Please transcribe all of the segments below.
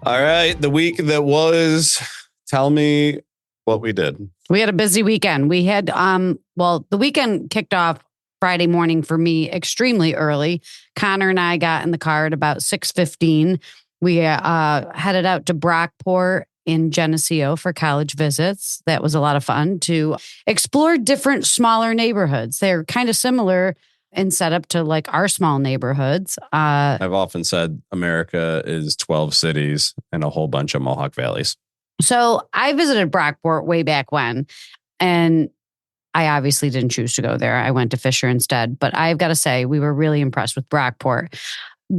All right. The week that was, tell me what we did. We had a busy weekend. We had, the weekend kicked off Friday morning for me extremely early. Connor and I got in the car at about 6:15. We headed out to Brockport in Geneseo for college visits. That was a lot of fun to explore different smaller neighborhoods. They're kind of similar in setup to like our small neighborhoods. I've often said America is 12 cities and a whole bunch of Mohawk valleys. So I visited Brockport way back when, and I obviously didn't choose to go there. I went to Fisher instead, but I've got to say we were really impressed with Brockport.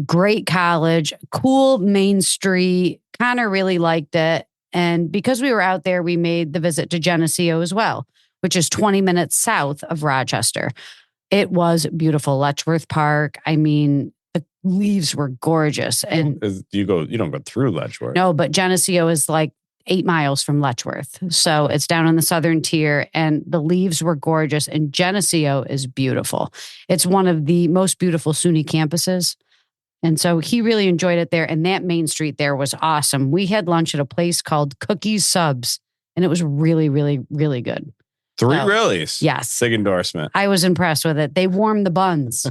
Great college, cool main street. Connor really liked it. And because we were out there, we made the visit to Geneseo as well, which is 20 minutes south of Rochester. It was beautiful. Letchworth Park. I mean, the leaves were gorgeous. And you don't go through Letchworth. No, but Geneseo is like 8 miles from Letchworth. So it's down on the southern tier, and the leaves were gorgeous. And Geneseo is beautiful. It's one of the most beautiful SUNY campuses. And so he really enjoyed it there. And that main street there was awesome. We had lunch at a place called Cookies Subs, and it was really, really, really good. Three Reallys? Yes. Big endorsement. I was impressed with it. They warmed the buns.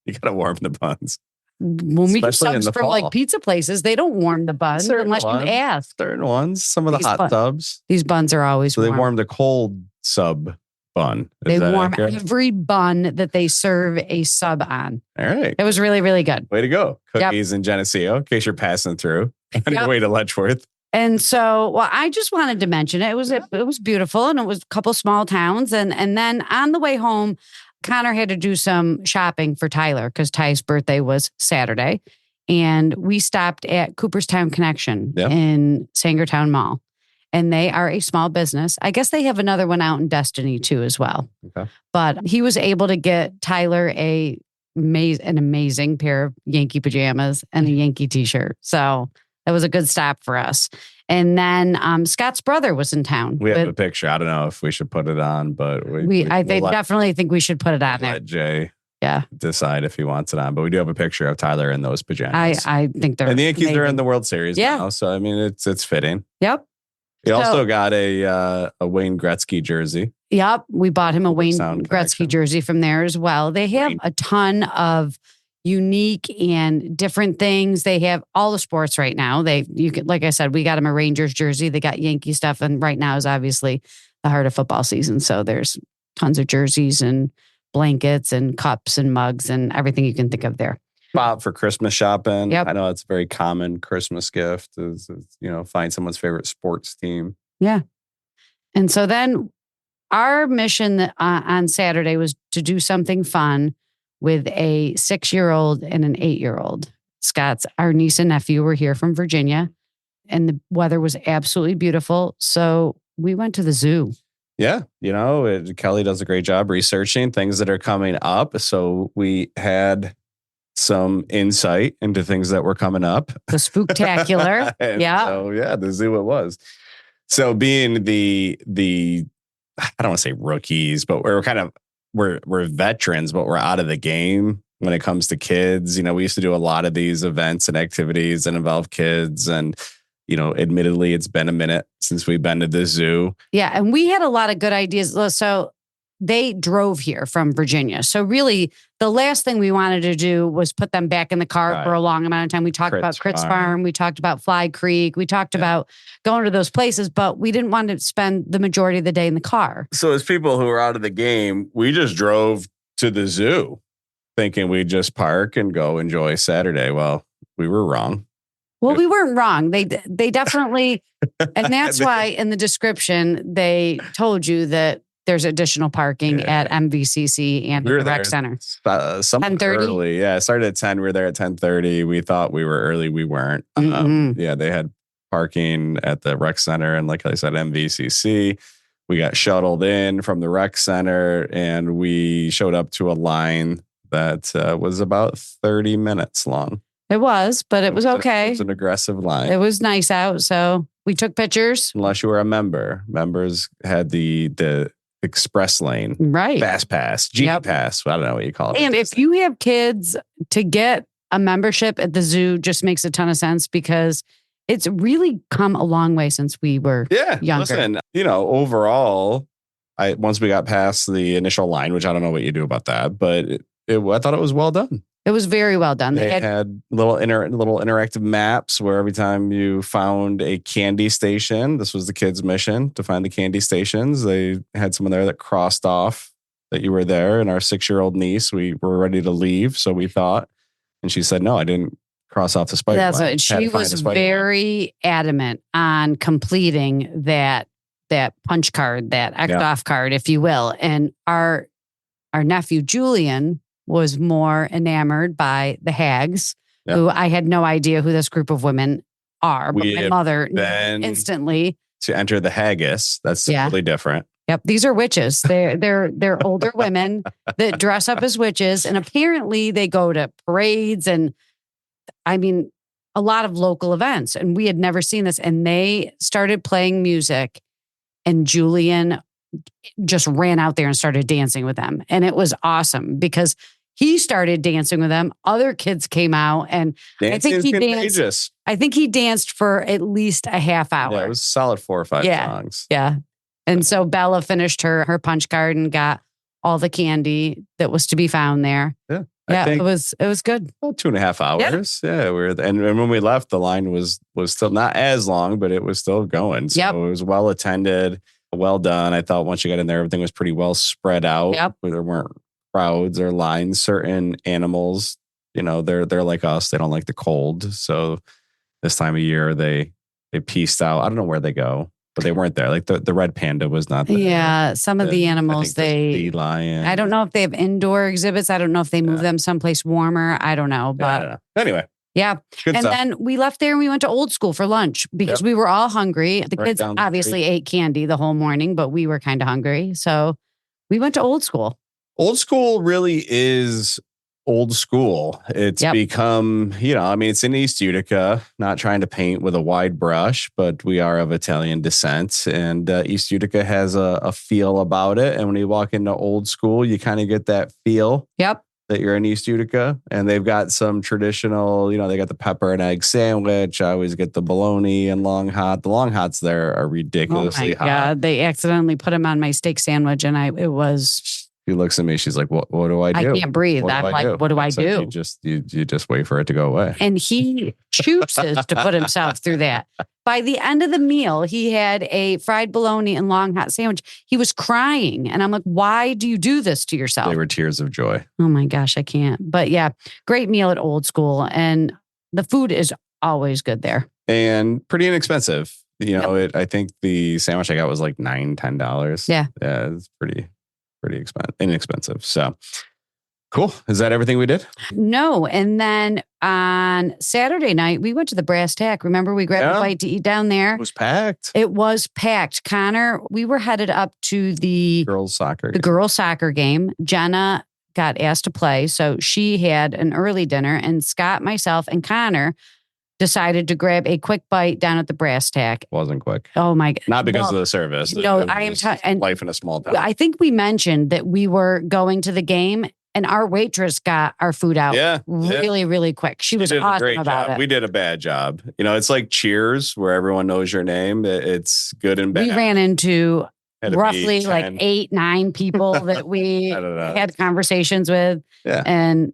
You got to warm the buns. When we get subs from like pizza places, they don't warm the buns unless you ask. Certain ones, some of the hot subs. These buns are always warm. They warm the cold sub bun. They warm every bun that they serve a sub on. All right. It was really, really good. Way to go. Cookies in Geneseo, in case you're passing through on your way to Letchworth. And so, I just wanted to mention it. It was beautiful, and it was a couple small towns. And then on the way home, Connor had to do some shopping for Tyler because Ty's birthday was Saturday. And we stopped at Cooperstown Connection in Sangertown Mall. And they are a small business. I guess they have another one out in Destiny too as well. Okay. But he was able to get Tyler an amazing pair of Yankee pajamas and a Yankee t-shirt. So that was a good stop for us. And then Scott's brother was in town. We have a picture. I don't know if we should put it on, but I definitely think we should put it on there. Let Jay decide if he wants it on. But we do have a picture of Tyler in those pajamas. I think they're and the Yankees are in the World Series now. So I mean, it's fitting. Yep. He also got a Wayne Gretzky jersey. Yep. We bought him a Wayne Gretzky jersey from there as well. They have a ton of unique and different things. They have all the sports right now. Like I said, we got him a Rangers jersey. They got Yankee stuff. And right now is obviously the heart of football season. So there's tons of jerseys and blankets and cups and mugs and everything you can think of there. Bob for Christmas shopping. Yep. I know it's a very common Christmas gift is find someone's favorite sports team. Yeah. And so then our mission on Saturday was to do something fun with a 6-year-old and an 8-year-old. Our niece and nephew were here from Virginia, and the weather was absolutely beautiful. So we went to the zoo. Yeah. Kelly does a great job researching things that are coming up. So we had some insight into things that were coming up. The spooktacular. So the zoo it was. So being the I don't want to say rookies, but we're veterans, but we're out of the game when it comes to kids. We used to do a lot of these events and activities that involve kids. And, admittedly, it's been a minute since we've been to the zoo. Yeah. And we had a lot of good ideas. So they drove here from Virginia. So really, the last thing we wanted to do was put them back in the car for a long amount of time. We talked about Critz Farm. We talked about Fly Creek. We talked about going to those places, but we didn't want to spend the majority of the day in the car. So as people who are out of the game, we just drove to the zoo thinking we'd just park and go enjoy Saturday. Well, we were wrong. Well, we weren't wrong. They definitely, and that's why in the description, they told you that there's additional parking at MVCC and the rec center. 10:30? Early. Yeah, it started at 10. We were there at 10:30. We thought we were early. We weren't. They had parking at the rec center. And like I said, MVCC. We got shuttled in from the rec center and we showed up to a line that was about 30 minutes long. It was, but it was okay. It was an aggressive line. It was nice out. So we took pictures. Unless you were a member. Members had the express lane. Right. Fast pass. G pass. I don't know what you call it. And if you have kids, to get a membership at the zoo just makes a ton of sense because It's really come a long way since we were younger. Listen, overall, once we got past the initial line, which I don't know what you do about that, but I thought it was well done. It was very well done. They had little interactive maps where every time you found a candy station, this was the kids' mission to find the candy stations. They had someone there that crossed off that you were there. And our 6-year-old niece, we were ready to leave, so we thought, and she said, "No, I didn't cross off the spike line." She was very adamant on completing that punch card, that off card, if you will. And our nephew Julian was more enamored by the hags, who I had no idea who this group of women are, but my mother instantly. To enter the haggis, that's totally different. Yep, these are witches. They're older women that dress up as witches, and apparently they go to parades and, I mean, a lot of local events. And we had never seen this. And they started playing music, and Julian just ran out there and started dancing with them, and it was awesome because he started dancing with them. Other kids came out, and I think he danced. I think he danced for at least a half hour. Yeah, it was a solid 4 or 5 songs. Yeah. And so Bella finished her punch card and got all the candy that was to be found there. Yeah. It was good. About 2.5 hours. Yeah. And when we left, the line was still not as long, but it was still going. So it was well attended, well done. I thought once you got in there, everything was pretty well spread out. There weren't crowds or lines. Certain animals, they're like us. They don't like the cold. So this time of year, they pieced out. I don't know where they go, but they weren't there. Like the red panda was not there. Yeah, some of the animals, the lion. I don't know if they have indoor exhibits. I don't know if they move them someplace warmer. I don't know. But I don't know. Anyway. Yeah. Good stuff. Then we left there and we went to Old School for lunch because we were all hungry. The kids obviously ate candy the whole morning, but we were kind of hungry. So we went to Old School. Old School really is old school. It's become, it's in East Utica, not trying to paint with a wide brush, but we are of Italian descent, and East Utica has a feel about it. And when you walk into Old School, you kind of get that feel. Yep. That you're in East Utica, and they've got some traditional, they got the pepper and egg sandwich. I always get the bologna and long hot. The long hots there are ridiculously hot. Yeah, they accidentally put them on my steak sandwich, and it was. She looks at me. She's like, "What do I do? I can't breathe." I'm like, "What do I do?" You just wait for it to go away. And he chooses to put himself through that. By the end of the meal, he had a fried bologna and long hot sandwich. He was crying, and I'm like, "Why do you do this to yourself?" They were tears of joy. Oh my gosh, I can't. But yeah, great meal at Old School, and the food is always good there and pretty inexpensive. I think the sandwich I got was like $9-10. Yeah, it's pretty inexpensive. So cool. Is that everything we did? No. And then on Saturday night, we went to the Brass Tack. Remember, we grabbed a bite to eat down there. It was packed. It was packed. Connor, we were headed up to the girls' soccer game. Jenna got asked to play, so she had an early dinner, and Scott, myself, and Connor decided to grab a quick bite down at the Brass Tack. Wasn't quick. Oh my God. Not because of the service. No, I am life in a small town. I think we mentioned that we were going to the game, and our waitress got our food out really, really quick. She was awesome about it. We did a bad job. It's like Cheers, where everyone knows your name. It's good and bad. We ran into roughly like 8-9 people that we had conversations with. Yeah. And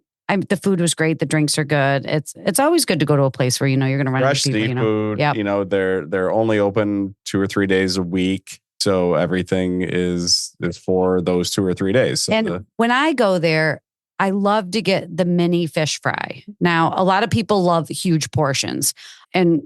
the food was great. The drinks are good. It's always good to go to a place where you're going to run into people. Fresh seafood. They're only open 2 or 3 days a week, so everything is for those 2 or 3 days. So and when I go there, I love to get the mini fish fry. Now, a lot of people love huge portions, and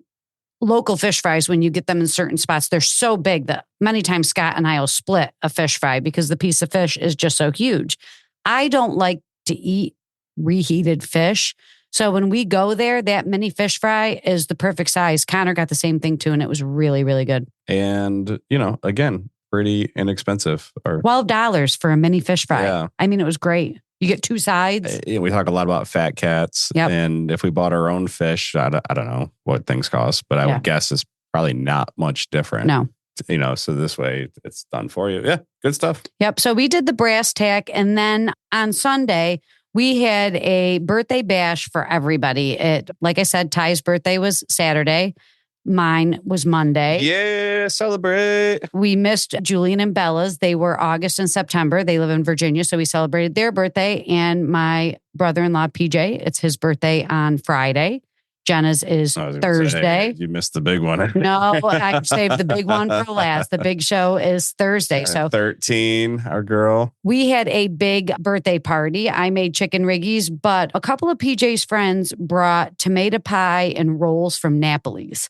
local fish fries, when you get them in certain spots, they're so big that many times Scott and I will split a fish fry because the piece of fish is just so huge. I don't like to eat reheated fish. So when we go there, that mini fish fry is the perfect size. Connor got the same thing too, and it was really, really good. And, again, pretty inexpensive. $12 for a mini fish fry. Yeah. I mean, it was great. You get 2 sides. We talk a lot about fat cats. Yep. And if we bought our own fish, I don't know what things cost, but I would guess it's probably not much different. No. So this way it's done for you. Yeah. Good stuff. Yep. So we did the Brass Tack, and then on Sunday, we had a birthday bash for everybody. Like I said, Ty's birthday was Saturday. Mine was Monday. Yeah, celebrate. We missed Julian and Bella's. They were August and September. They live in Virginia, so we celebrated their birthday. And my brother-in-law, PJ, it's his birthday on Friday. Jenna's is Thursday. You missed the big one. No, I saved the big one for last. The big show is Thursday. So 13, our girl. We had a big birthday party. I made chicken riggies, but a couple of PJ's friends brought tomato pie and rolls from Napoli's.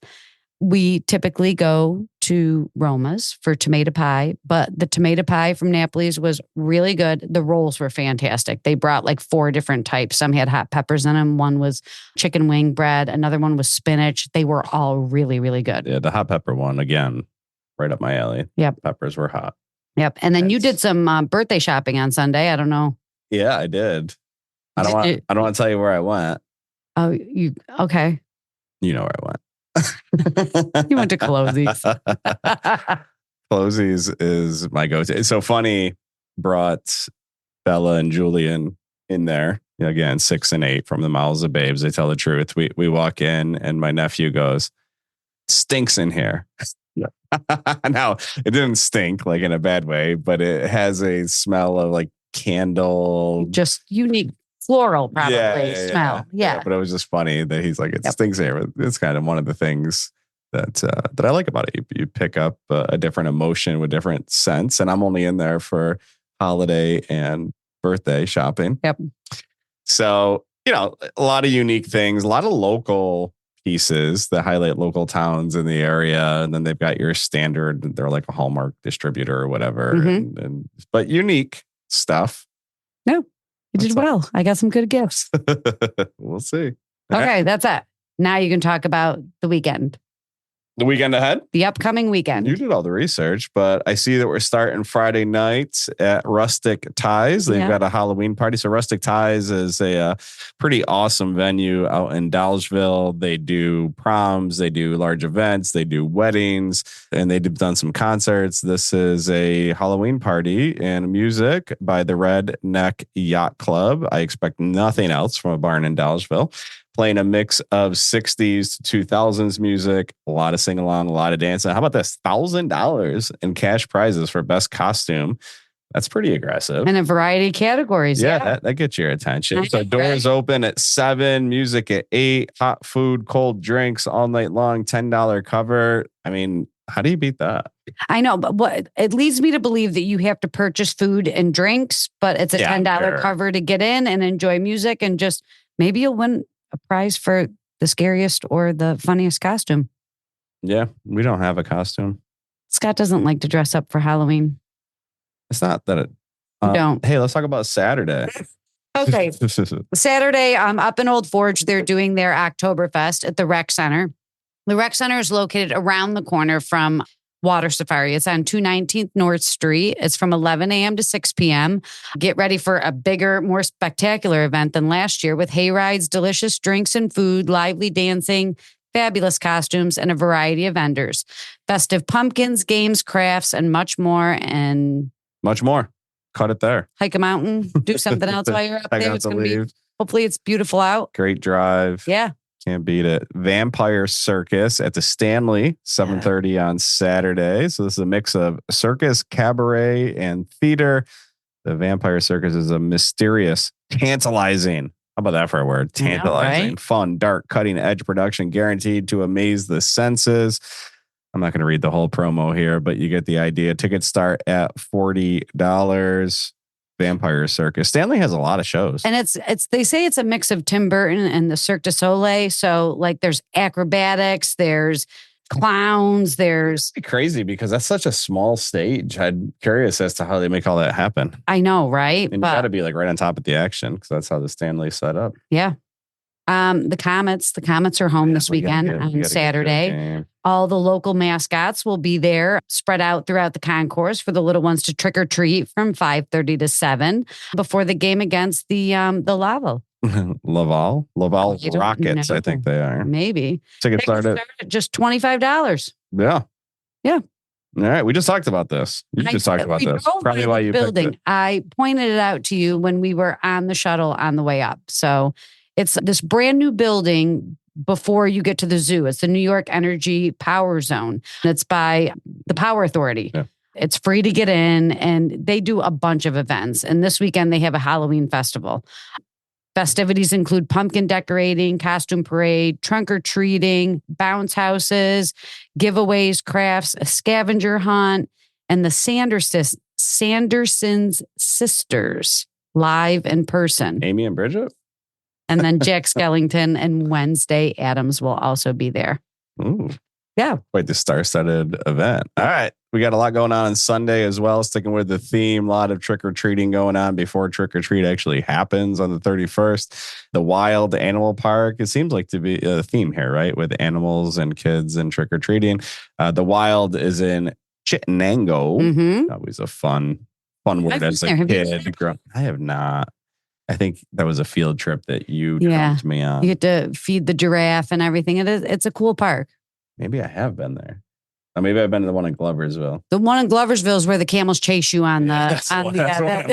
We typically go to Roma's for tomato pie, but the tomato pie from Napoli's was really good. The rolls were fantastic. They brought like 4 different types. Some had hot peppers in them. One was chicken wing bread. Another one was spinach. They were all really, really good. Yeah, the hot pepper one, again, right up my alley. Yep. Peppers were hot. Yep. And then you did some birthday shopping on Sunday. I don't know. Yeah, I did. I don't want to tell you where I went. Oh, okay. You know where I went. You went to Closey's. Closey's is my go-to. It's so funny. Brought Bella and Julian in there. Again, 6 and 8 from the Mouths of Babes. They tell the truth. We walk in and my nephew goes, "Stinks in here." Now, it didn't stink like in a bad way, but it has a smell of like candle. Just unique. Floral, probably smell. Yeah. But it was just funny that he's like, it stinks here. It's kind of one of the things that I like about it. You pick up a different emotion with different scents. And I'm only in there for holiday and birthday shopping. Yep. So, a lot of unique things, a lot of local pieces that highlight local towns in the area. And then they've got your standard, they're like a Hallmark distributor or whatever. Mm-hmm. But unique stuff. No. You did well. I got some good gifts. We'll see. Okay, that's it. Now you can talk about the weekend. The weekend ahead? The upcoming weekend. You did all the research, but I see that we're starting Friday night at Rustic Ties. They've got a Halloween party. So Rustic Ties is a pretty awesome venue out in Dalesville. They do proms, they do large events, they do weddings, and they've done some concerts. This is a Halloween party and music by the Redneck Yacht Club. I expect nothing else from a barn in Dalesville. Playing a mix of 60s to 2000s music, a lot of sing along, a lot of dancing. How about this? $1,000 in cash prizes for best costume. That's pretty aggressive. And a variety of categories. Yeah, that gets your attention. So doors open at 7, music at 8, hot food, cold drinks all night long, $10 cover. I mean, how do you beat that? I know, but it leads me to believe that you have to purchase food and drinks, but it's a $10 cover to get in and enjoy music, and just maybe you'll win a prize for the scariest or the funniest costume. Yeah, we don't have a costume. Scott doesn't like to dress up for Halloween. It's not that it... don't. Hey, let's talk about Saturday. Okay. Saturday, up in Old Forge, they're doing their Oktoberfest at the Rec Center. The Rec Center is located around the corner from Water Safari. It's on 219th North Street. It's from 11 a.m. to 6 p.m. Get ready for a bigger, more spectacular event than last year with hay rides, delicious drinks and food, lively dancing, fabulous costumes, and a variety of vendors. Festive pumpkins, games, crafts, and much more. And much more. Cut it there. Hike a mountain. Do something else while you're up there. It's going to be, hopefully it's beautiful out. Great drive. Yeah. Can't beat it. Vampire Circus at the Stanley, 7:30 on Saturday. So this is a mix of circus, cabaret, and theater. The Vampire Circus is a mysterious, tantalizing. How about that for a word? Tantalizing, right? Fun, dark, cutting edge production guaranteed to amaze the senses. I'm not going to read the whole promo here, but you get the idea. Tickets start at $40. Vampire Circus. Stanley has a lot of shows. And it's they say it's a mix of Tim Burton and the Cirque du Soleil. So like there's acrobatics, there's clowns, there's crazy because that's such a small stage. I'm curious as to how they make all that happen. I know, right? And you got to be like right on top of the action because that's how the Stanley's set up. Yeah. The Comets are home this weekend on Saturday. All the local mascots will be there, spread out throughout the concourse for the little ones to trick or treat from 5:30 to 7 before the game against the Laval. Laval Rockets, I think they are. Maybe. Tickets start at just $25. Yeah. Yeah. All right. We just talked about this. You just talked about this. Probably why you picked it. I pointed it out to you when we were on the shuttle on the way up. So it's this brand new building before you get to the zoo. It's the New York Energy Power Zone. It's by the Power Authority. Yeah. It's free to get in, and they do a bunch of events. And this weekend, they have a Halloween festival. Festivities include pumpkin decorating, costume parade, trunk or treating, bounce houses, giveaways, crafts, a scavenger hunt, and the Sanderson's sisters live in person. Amy and Bridget? And then Jack Skellington and Wednesday Adams will also be there. Ooh. Yeah. Quite the star-studded event. All right. We got a lot going on Sunday as well. Sticking with the theme, a lot of trick-or-treating going on before trick-or-treat actually happens on the 31st. The Wild Animal Park, it seems like to be a theme here, right? With animals and kids and trick-or-treating. The Wild is in Chittenango. Mm-hmm. Always a fun word as a kid. I have not. I think that was a field trip that you jumped me on. You get to feed the giraffe and everything. It's a cool park. Maybe I have been there. Or maybe I've been to the one in Gloversville. The one in Gloversville is where the camels chase you on the. That's one where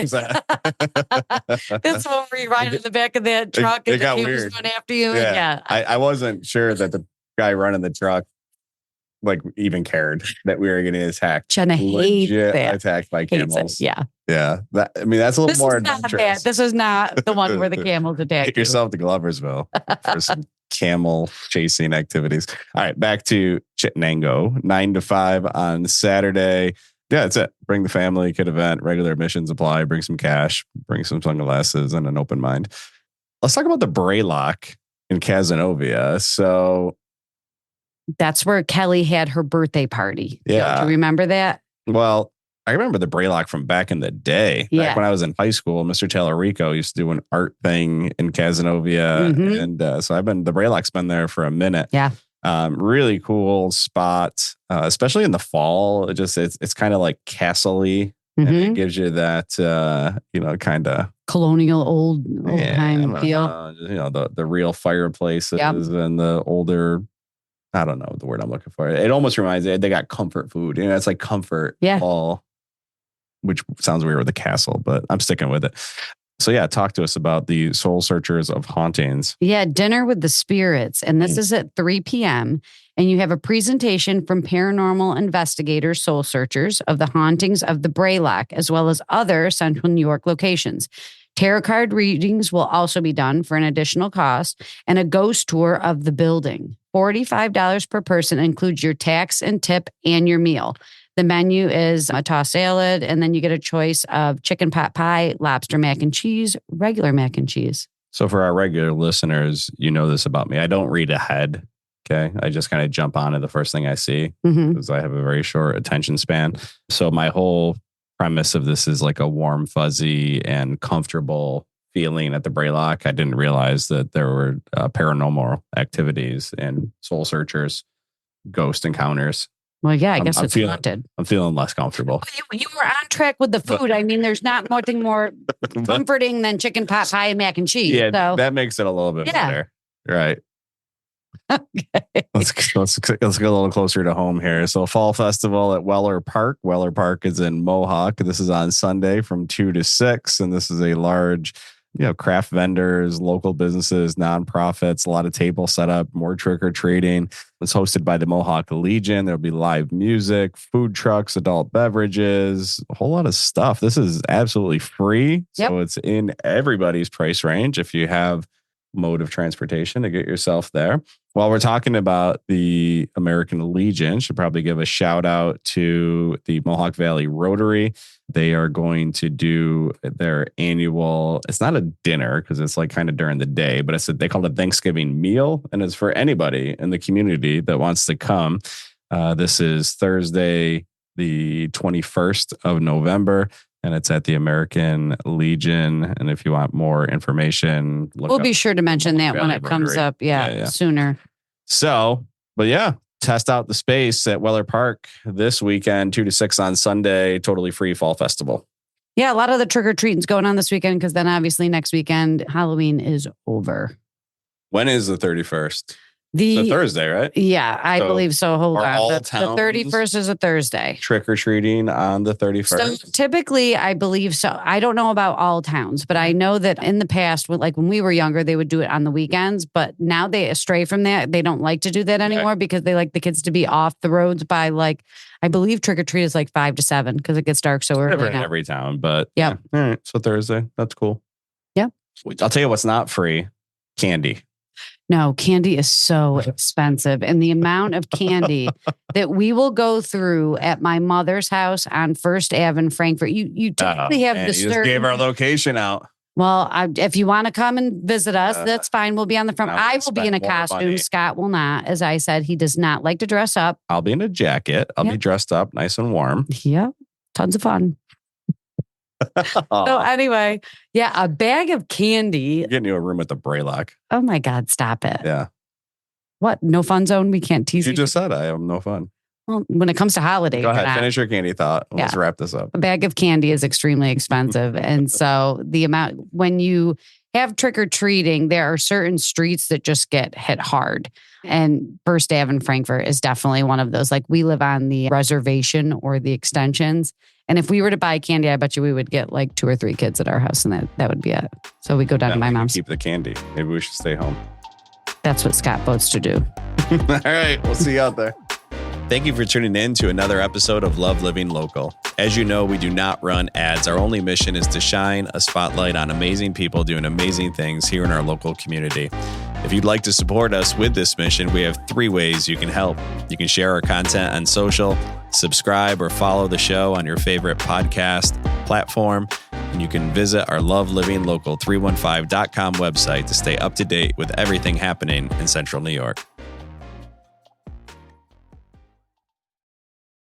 you ride in the back of that truck and the camels weird. run after you. Yeah. I wasn't sure that the guy running the truck even cared that we were getting attacked. Jenna hates that. Attacked by camels. Yeah. Yeah. That's a little more adventurous. This is not the one where the camels attack Get yourself to Gloversville for some camel chasing activities. All right, back to Chittenango, 9 to 5 on Saturday. Yeah, that's it. Bring the family, kid event, regular admissions apply, bring some cash, bring some sunglasses and an open mind. Let's talk about the Brae Loch in Cazenovia. So that's where Kelly had her birthday party. Yeah. Do you remember that? Well, I remember the Brae Loch from back in the day. Yeah. Back when I was in high school, Mr. Tallarico used to do an art thing in Cazenovia. Mm-hmm. And so the Brae Loch's been there for a minute. Yeah. Really cool spot, especially in the fall. It's kind of like castle-y. Mm-hmm. And it gives you that, kind of colonial old time feel. The real fireplaces and the older, I don't know the word I'm looking for. It almost reminds me, they got comfort food. It's like comfort hall, which sounds weird with the castle, but I'm sticking with it. So yeah, talk to us about the Soul Searchers of Hauntings. Yeah, Dinner with the Spirits. And this is at 3 p.m. And you have a presentation from paranormal investigators, Soul Searchers of the Hauntings of the Brae Loch, as well as other Central New York locations. Tarot card readings will also be done for an additional cost, and a ghost tour of the building. $45 per person includes your tax and tip and your meal. The menu is a tossed salad, and then you get a choice of chicken pot pie, lobster mac and cheese, regular mac and cheese. So for our regular listeners, you know this about me. I don't read ahead. Okay. I just kind of jump on to the first thing I see because I have a very short attention span. So my whole premise of this is like a warm, fuzzy, and comfortable feeling at the Brae Loch. I didn't realize that there were paranormal activities and soul searchers, ghost encounters. Well, yeah, I guess it's haunted. I'm feeling less comfortable. You were on track with the food. I mean, there's not nothing more comforting than chicken pot pie and mac and cheese. Yeah, so. That makes it a little bit better. Right. Okay. Let's get a little closer to home here. So Fall Festival at Weller Park. Weller Park is in Mohawk. This is on Sunday from 2 to 6. And this is a large, craft vendors, local businesses, nonprofits, a lot of table set up, more trick-or-treating. It's hosted by the Mohawk Legion. There'll be live music, food trucks, adult beverages, a whole lot of stuff. This is absolutely free. Yep. So it's in everybody's price range if you have mode of transportation to get yourself there. While we're talking about the American Legion, should probably give a shout out to the Mohawk Valley Rotary. They are going to do their annual, it's not a dinner because it's like kind of during the day, but they call it a Thanksgiving meal. And it's for anybody in the community that wants to come. This is Thursday, the 21st of November. And it's at the American Legion. And if you want more information, we'll be sure to mention that when it comes up. Yeah, sooner. So, but yeah, test out the space at Weller Park this weekend, 2 to 6 on Sunday, totally free fall festival. Yeah, a lot of the trick-or-treating's going on this weekend because then obviously next weekend, Halloween is over. When is the 31st? It's a Thursday, right? Yeah, I believe so. Hold on. The 31st is a Thursday. Trick-or-treating on the 31st. So typically, I believe so. I don't know about all towns, but I know that in the past, like when we were younger, they would do it on the weekends. But now they stray from that. They don't like to do that anymore because they like the kids to be off the roads by I believe trick-or-treat is 5 to 7 because it gets dark so early. Different in every town, but yeah. All right, so Thursday. That's cool. Yeah. I'll tell you what's not free. Candy. No, candy is so expensive. And the amount of candy that we will go through at my mother's house on First Ave in Frankfurt. You typically have the you just gave our location out. Well, if you want to come and visit us, that's fine. We'll be on the front. I will be in a costume. Money. Scott will not. As I said, he does not like to dress up. I'll be in a jacket. I'll be dressed up nice and warm. Yeah. Tons of fun. So anyway, a bag of candy. You're getting you a room at the Brae Loch. Oh my God, stop it. Yeah. What? No fun zone? We can't tease you. You just said I have no fun. Well, when it comes to holiday. Go ahead, finish your candy thought. Let's wrap this up. A bag of candy is extremely expensive. And so the amount, when you have trick-or-treating, there are certain streets that just get hit hard. And First Ave in Frankfurt is definitely one of those. We live on the reservation or the extensions. And if we were to buy candy, I bet you we would get 2 or 3 kids at our house, and that would be it. So we go down to my mom's. Keep the candy. Maybe we should stay home. That's what Scott votes to do. All right. We'll see you out there. Thank you for tuning in to another episode of Love Living Local. As you know, we do not run ads. Our only mission is to shine a spotlight on amazing people doing amazing things here in our local community. If you'd like to support us with this mission, we have 3 ways you can help. You can share our content on social, subscribe or follow the show on your favorite podcast platform, and you can visit our lovelivinglocal315.com website to stay up to date with everything happening in Central New York.